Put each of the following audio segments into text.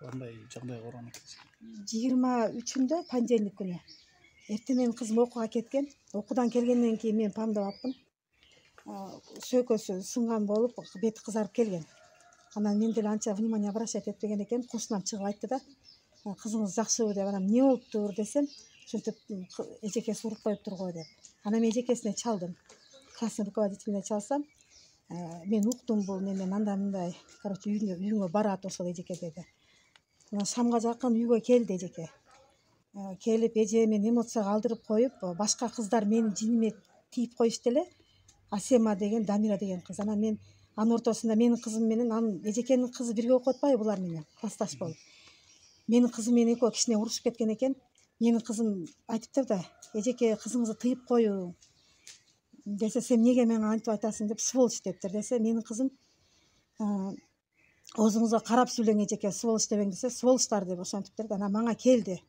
кандай жагдай көргөн экенсиз? 23-ндө понедельник күнү. Эртең менин кызым окууга кеткен. Окуудан келгенден кийин мен памдабаппын. Сөйкөсү сынган болуп, бети кызарып келген. Анан мен деле анча внимание обращать этпеген экен. Кошунам чыгып айтты да, кызыңыз жакшыбы деп. Анан эмне болуптур десем, ошентип эжекеси уруп коюптур го деп. Анан мен эжекесине чалдым. Классный руководителине чалсам, мен уктум бул немен анда мындай, короче, үйүңө барат ошол эжеке деди. Анан шамга жакын үйгө келди эжеке. Келип эже мен эмоцияга алдырып коюп, башка кыздар менин жиниме тийип коюшту эле. Асема деген, Дамира деген кыз. Анан мен анын ортосунда менин кызым менен анын эжекенин кызы бирге окуп атпайбы булар менен, классташ болуп. Менин кызым менен экөө кичине урушуп кеткен экен. Менин кызым айтыптыр да, эжеке кызыңызды тыйып коюу десе, сен эмнеге менга антип айтасың деп, сволочь дептир десе, менин кызым оозуңузга карап сүйлөң эжеке, сволочь дебең десе, сволочтар деп ошентиптир да. Анан мага келди.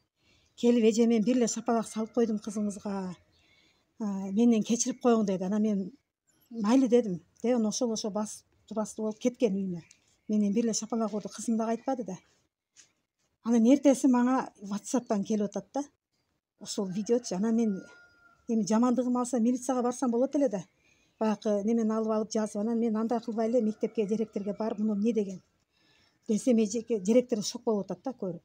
Келип эже мен бир эле шапалак салып койдум кызыңызга. Менден кечирип коюң деди. Анан мен майлы дедим. Анан ошол басты болуп кеткен үйүнө. Менен бир эле шапалак урду, кызым дагы айтпады да. Анан эртеси мага WhatsApp'тан келип атат да. Ошол видеочу. Анан мен эми жамандыгым алса милицияга барсам болот эле да. Баягы немени алып жазып, анан мен андай кылбай эле мектепке, директорге барып, муну эмне деген десем, эжеке директор шок болуп атат да көрүп.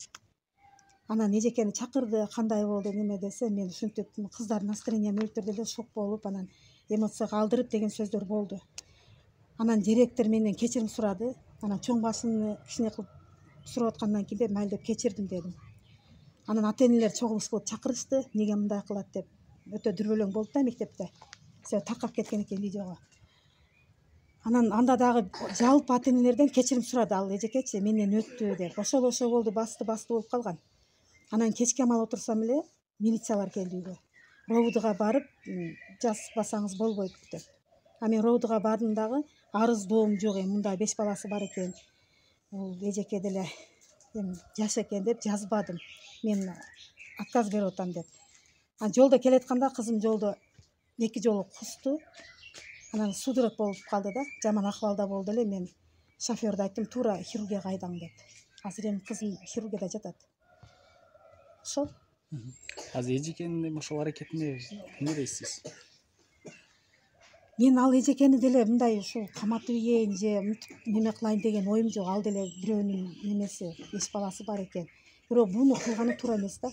Анан эжекени чакырды, кандай болду неме десе, мен ушинтип кыздардын настроениени өлтүрдү эле, шок болуп, анан эмоцияга алдырып деген сөздөр болду. Анан директор менден кечирим сурады. Анан чоң башымды кичине кылып сурап аткандан кийин майыл деп кечирдим дедим. Анан ата-энелер чогулуш кылып чакырышты, эмнеге мындай кылат деп. Өтө дүрбөлөң болду да мектепте. Себеби таркап кеткен экен видеого. Анан анда дагы жалпы ата-энелерден кечирим сурады ал эжекечи, менден өттү деп. Ошол болду, басты болуп калган. Анан кечке амал отурсам эле милициялар келди үйгө. РОВДга барып, жазбасаңыз болбойт деп. Мен РОВДга бардым дагы, арыздоом жок, мындай 5 баласы бар экен. Бул эжеке деле жаш экен деп жазбадым. Мен отказ берип атам деп. Жолдо келатканда кызым жолдо 2 жолу кусту. Анан судорог болуп калды да, жаман акыбалда болду эле. Мен шофёрдө айттым, туура хирургияга айдаң деп. Азыр эми кызым хирургияда жатат. Ошол. Азыр эжекенин ошол аракетине эмне дейсиз? Мен ал эжекени деле мындай ушул каматып ийейин же неме кылайын деген оюм жок. Ал деле бирөөнүн немеси, 5 баласы бар экен. Бирок буну кылганы туура эмес да.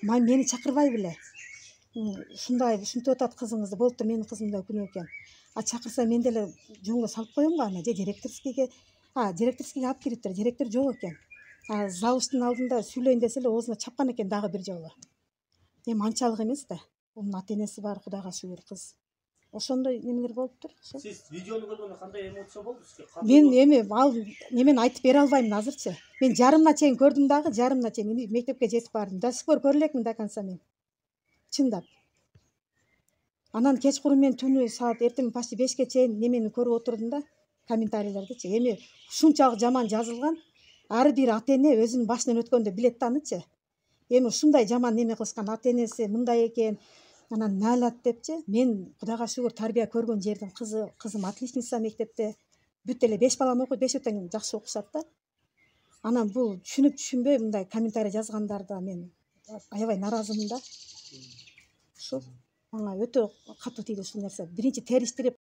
Мени чакырбай беле. Ушундай ушинтип атат кызыңызды, болупту, менин кызым да күнөө экен. Чакырса мен деле жөнгө салып коем го аны, же директорскийге алып кириптир. Директор жок экен. Завучтун алдында сүйлөйүн десе эле оозуна чапкан экен дагы бир жолу. Эми анчалык эмес да. Бунун ата-энеси бар, Кудайга шүгүр, кыз. Ошондой немелер болуптур. Сиз видеону көргөндө кандай эмоция болду сизге? Мен эми ал немени айтып бере албайм азырчы. Мен жарымына чейин көрдүм дагы, жарымына чейин мектепке жетип бардым. До сих пор көрө элекмин до конца мен. Чындап. Анан кечкурун мен түнү саат эртең почти 5ке чейин немени көрүп отурдум да, комментарийлердичи. Эми ушунчалык жаман жазылган. Ар бир ата-эне өзүнүн башынан өткөндө билет да анычы. Эми ушундай жаман неме кылышкан ата-энеси мындай экен. Анан наалат депчи. Мен Кудайга шүгүр тарбия көргөн жердин кызы, кызым отличница мектепте. Бүт эле 5 балам окуйт, 5 тең жакшы окушат да. Анан бул түшүнбөй мындай комментарий жазгандарда мен аябай нааразымын да. Ушул мага өтө катуу тийди ушул нерсе. Биринчи териштирип